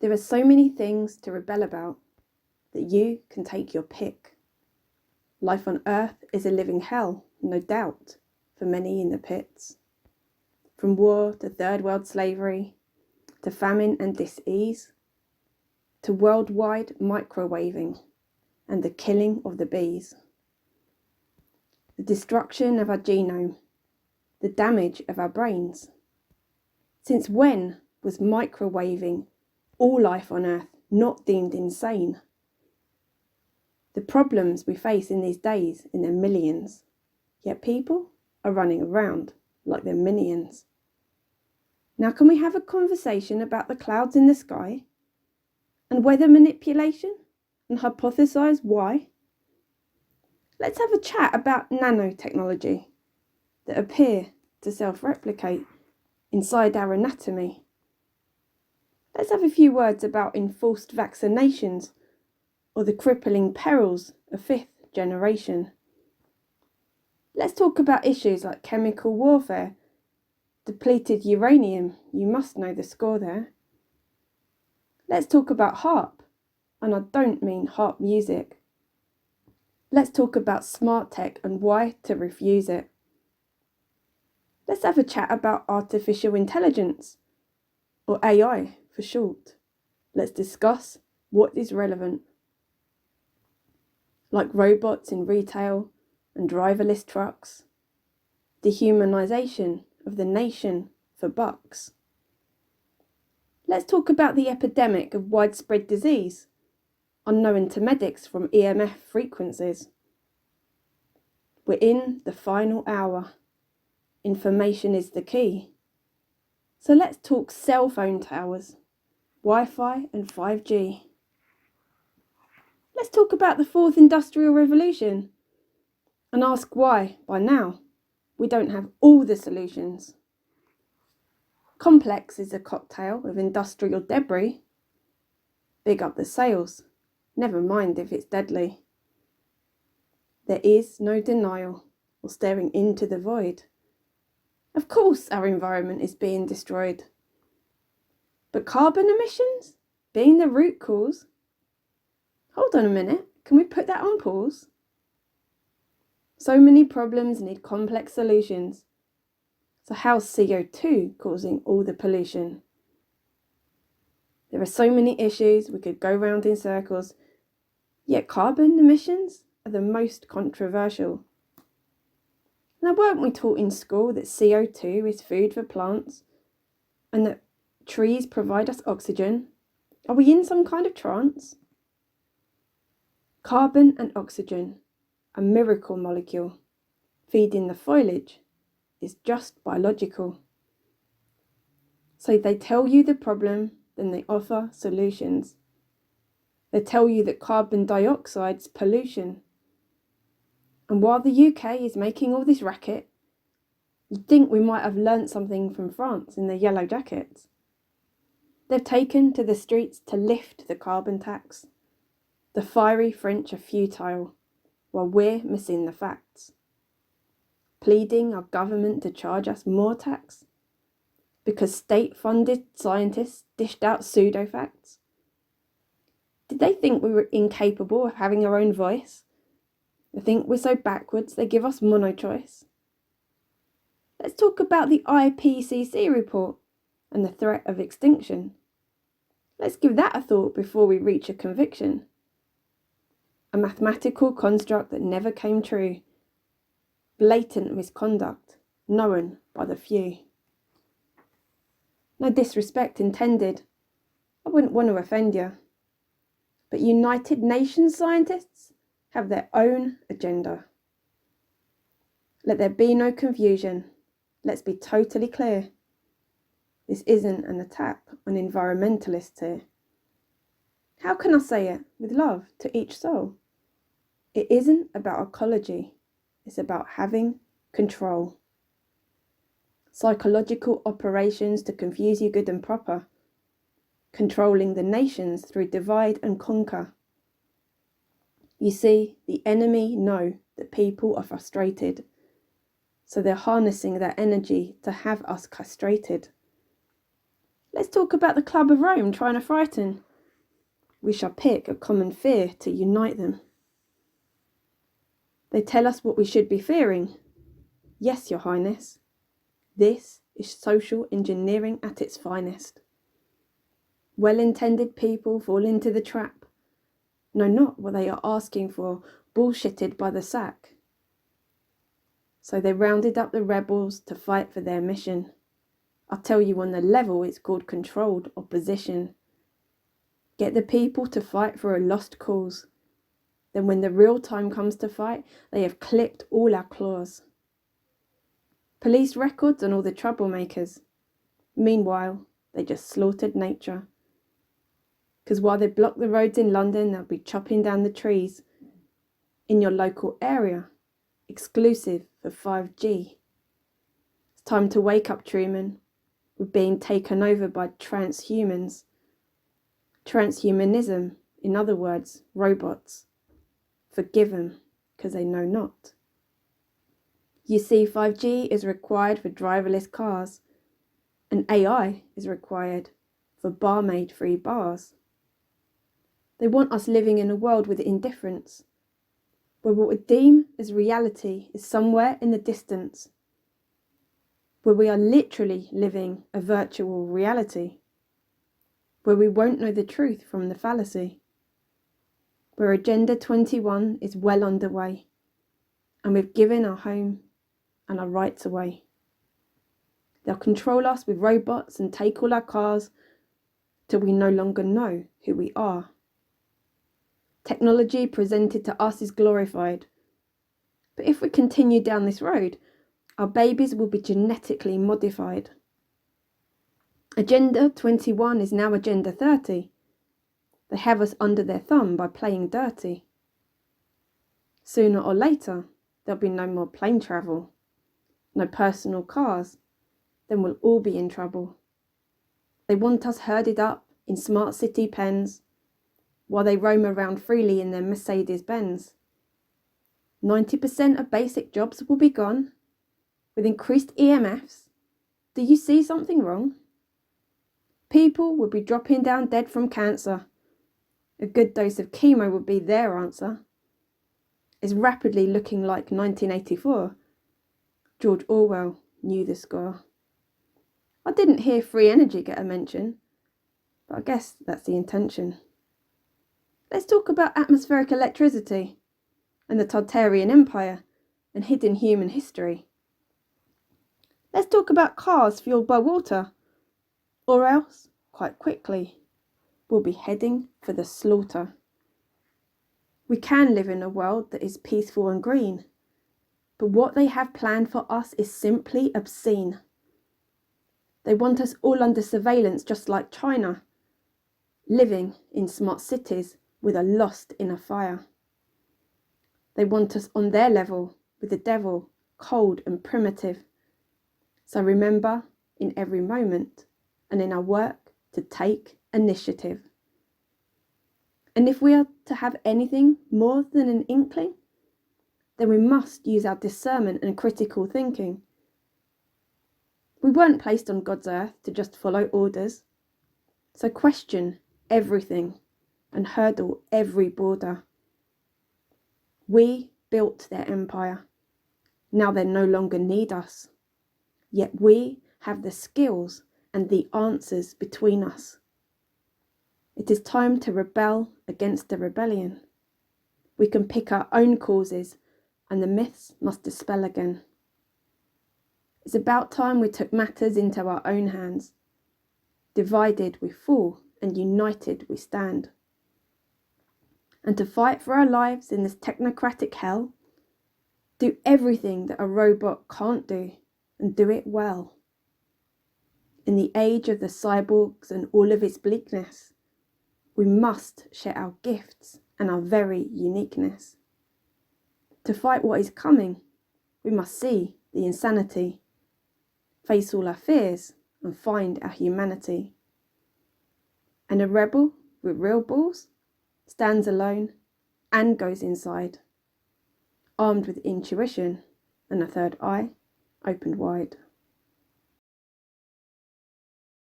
There are so many things to rebel about that you can take your pick. Life on Earth is a living hell, no doubt, for many in the pits. From war to third world slavery, to famine and dis-ease, to worldwide microwaving and the killing of the bees. The destruction of our genome, the damage of our brains. Since when was microwaving all life on Earth not deemed insane? The problems we face in these days in their millions, yet people are running around like they're minions. Now can we have a conversation about the clouds in the sky and weather manipulation and hypothesize why? Let's have a chat about nanotechnology that appear to self-replicate inside our anatomy. Let's have a few words about enforced vaccinations or the crippling perils of fifth generation. Let's talk about issues like chemical warfare, depleted uranium, you must know the score there. Let's talk about HAARP, and I don't mean harp music. Let's talk about smart tech and why to refuse it. Let's have a chat about artificial intelligence, or AI for short. Let's discuss what is relevant. Like robots in retail and driverless trucks, dehumanization of the nation for bucks. Let's talk about the epidemic of widespread disease, unknown to medics from EMF frequencies. We're in the final hour. Information is the key. So let's talk cell phone towers, Wi-Fi and 5G. Let's talk about the fourth industrial revolution and ask why, by now, we don't have all the solutions. Complex is a cocktail of industrial debris. Big up the sales, never mind if it's deadly. There is no denial or staring into the void. Of course our environment is being destroyed. But carbon emissions being the root cause? Hold on a minute, can we put that on pause? So many problems need complex solutions. So how's CO2 causing all the pollution? There are so many issues we could go round in circles, yet carbon emissions are the most controversial. Now, weren't we taught in school that CO2 is food for plants and that trees provide us oxygen? Are we in some kind of trance? Carbon and oxygen, a miracle molecule, feeding the foliage, is just biological. So they tell you the problem, then they offer solutions. They tell you that carbon dioxide's pollution. And while the UK is making all this racket, you'd think we might have learnt something from France in the Yellow Jackets. They've taken to the streets to lift the carbon tax. The fiery French are futile, while we're missing the facts. Pleading our government to charge us more tax because state-funded scientists dished out pseudo-facts. Did they think we were incapable of having our own voice? They think we're so backwards they give us mono-choice? Let's talk about the IPCC report and the threat of extinction. Let's give that a thought before we reach a conviction. A mathematical construct that never came true. Blatant misconduct, known by the few. No disrespect intended. I wouldn't want to offend you. But United Nations scientists have their own agenda. Let there be no confusion. Let's be totally clear. This isn't an attack on environmentalists here. How can I say it with love to each soul? It isn't about ecology. It's about having control. Psychological operations to confuse you good and proper. Controlling the nations through divide and conquer. You see, the enemy know that people are frustrated, so they're harnessing their energy to have us castrated. Let's talk about the Club of Rome trying to frighten. We shall pick a common fear to unite them. They tell us what we should be fearing. Yes, Your Highness. This is social engineering at its finest. Well-intended people fall into the trap, know not what they are asking for, bullshitted by the sack. So they rounded up the rebels to fight for their mission. I'll tell you on the level it's called controlled opposition. Get the people to fight for a lost cause. Then when the real time comes to fight, they have clipped all our claws. Police records on all the troublemakers. Meanwhile, they just slaughtered nature. 'Cause while they block the roads in London, they'll be chopping down the trees. In your local area, exclusive for 5G. It's time to wake up, Truman. We're being taken over by transhumans. Transhumanism, in other words, robots. Forgive 'em, 'cause they know not. You see, 5G is required for driverless cars, and AI is required for barmaid-free bars. They want us living in a world with indifference, where what we deem as reality is somewhere in the distance, where we are literally living a virtual reality, where we won't know the truth from the fallacy, where Agenda 21 is well underway, and we've given our home and our rights away. They'll control us with robots and take all our cars till we no longer know who we are. Technology presented to us is glorified, but if we continue down this road, our babies will be genetically modified. Agenda 21 is now Agenda 30. They have us under their thumb by playing dirty. Sooner or later, there'll be no more plane travel, no personal cars, then we'll all be in trouble. They want us herded up in smart city pens, while they roam around freely in their Mercedes-Benz. 90% of basic jobs will be gone. With increased EMFs, do you see something wrong? People will be dropping down dead from cancer. A good dose of chemo would be their answer. It's rapidly looking like 1984. George Orwell knew the score. I didn't hear free energy get a mention, but I guess that's the intention. Let's talk about atmospheric electricity and the Tartarian Empire and hidden human history. Let's talk about cars fueled by water, or else, quite quickly, we'll be heading for the slaughter. We can live in a world that is peaceful and green, but what they have planned for us is simply obscene. They want us all under surveillance just like China, living in smart cities with a lost inner fire. They want us on their level with the devil, cold and primitive. So remember, in every moment and in our work, to take initiative. And if we are to have anything more than an inkling, then we must use our discernment and critical thinking. We weren't placed on God's earth to just follow orders. So question everything and hurdle every border. We built their empire. Now they no longer need us. Yet we have the skills and the answers between us. It is time to rebel against the rebellion. We can pick our own causes, and the myths must dispel again. It's about time we took matters into our own hands. Divided we fall, and united we stand. And to fight for our lives in this technocratic hell, do everything that a robot can't do, and do it well. In the age of the cyborgs and all of its bleakness, we must share our gifts and our very uniqueness. To fight what is coming, we must see the insanity, face all our fears and find our humanity. And a rebel with real balls stands alone and goes inside, armed with intuition and a third eye opened wide.